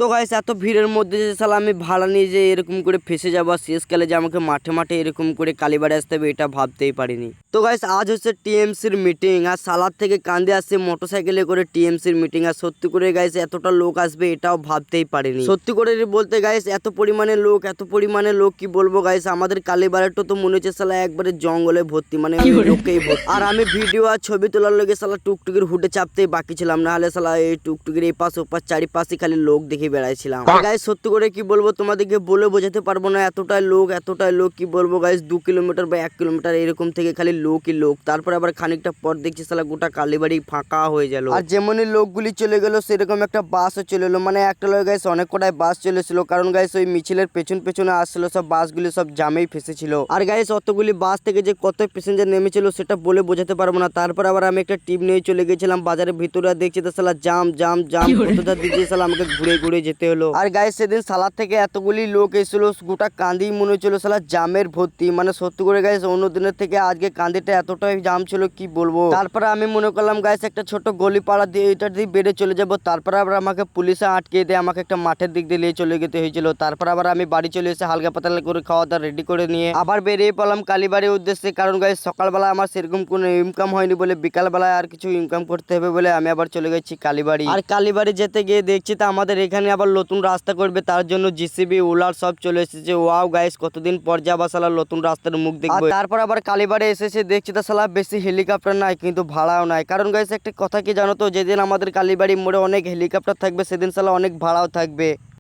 তো গাইস এত ভিড়ের মধ্যে যে শালা আমি ভাড়া নিয়ে যে এরকম করে ফেসে যাবো আর শেষকালে যে আমাকে মাঠে মাঠে এরকম করে কালীবাড়ি আসতে হবে এটা ভাবতেই পারিনি। তো গাইস আজ হচ্ছে টিএমসির মিটিং আর সালাদ থেকে কান্দে আসছে মোটরসাইকেলে করে টিএমসির মিটিং। আর সত্যি করে গাইস এতটা লোক আসবে এটাও ভাবতেই পারিনি। সত্যি করে বলতে গাইস এত পরিমাণে লোক কি বলবো গাইস, আমাদের কালীবাড়িটা তো মনে হচ্ছে শালা একবারে জঙ্গলে ভর্তি, মানে লোকেই ভর্তি। আর আমি ভিডিও আর ছবি তোলার লেগে শালা টুকটুকির হুডে চাপতেই বাকি ছিলাম, না হলে শালা এই টুকটুকির এই পাশ ওপাশ চারিপাশে খালি লোক দেখে বেড়াইছিলাম। গাইস সত্যি করে কি বলবো তোমাদেরকে বলে বোঝাতে পারবো না, এতটাই লোক কি বলবো গাইস, 2 কিলোমিটার বা 1 কিলোমিটার এরকম থেকে খালি লোকই লোক। তারপরে আবার খানিকটা পর দেখছি শালা গোটা কালীবাড়ি ফাঁকা হয়ে গেল। আর যেমনই লোকগুলি চলে গেল সেরকম একটা বাসও চলে এলো, মানে একটা লোক গাইস অনেক কটাই বাস চলেছিল, কারণ গাইস ওই মিছিলের পেছনে আসছিল সব বাসগুলি সব জামেই ফেসেছিল। আর গাইস অতগুলি বাস থেকে যে কত প্যাসেঞ্জার নেমেছিল সেটা বলে বোঝাতে পারবো না। তারপর আবার আমি একটা টিপ নিয়ে চলে গেছিলাম বাজারের ভিতরে, আর দেখছি তো শালা জাম কতটা দিকে শালা আমাকে ঘুরে যেতে হলো। আর গাইস সেদিন সালাদ থেকে এতগুলি লোক এসেছিল গোটা কান্দি মনে হচ্ছিল শালা জামের ভর্তি, মানে সত্যি করে গাইস অন্য দিনের থেকে আজকে কান্দিটা এতটাই জাম ছিল কি বলবো। তারপরে আমি মনে করলাম গাইস একটা ছোট গলি পাড়া দিয়ে এটা দিয়ে বেড়ে চলে যাবো। তারপর আবার আমাকে পুলিশে আটকে দিয়ে আমাকে একটা মাঠের দিক দিয়ে নিয়ে চলে যেতে হয়েছিল। তারপর আবার আমি বাড়ি চলে এসে হালকা পাতলা করে খাওয়া দাওয়া রেডি করে নিয়ে আবার বেরিয়ে পড়লাম কালীবাড়ির উদ্দেশ্যে, কারণ গাইস সকালবেলা আমার সেরকম কোনো ইনকাম হয়নি বলে বিকালবেলায় আর কিছু ইনকাম করতে হবে বলে আমি আবার চলে গেছি কালীবাড়ি। আর কালীবাড়ি যেতে গিয়ে দেখছি তো আমাদের এখানে আবার নতুন রাস্তা করবে, তার জন্য জিসিবি উলার সব চলে এসেছে। ওয়াও গাইস কতদিন পর যাবা শালা নতুন রাস্তার মুখ দেখবো। তারপর আবার কালীবাড়ি এসেছে দেখছি তো শালা বেশি হেলিকপ্টার নাই কিন্তু ভাড়াও নাই, কারণ গাইস একটা কথা কি জানো তো, যেদিন আমাদের কালীবাড়ি মোড়ে অনেক হেলিকপ্টার থাকবে সেদিন শালা অনেক ভাড়াও থাকবে।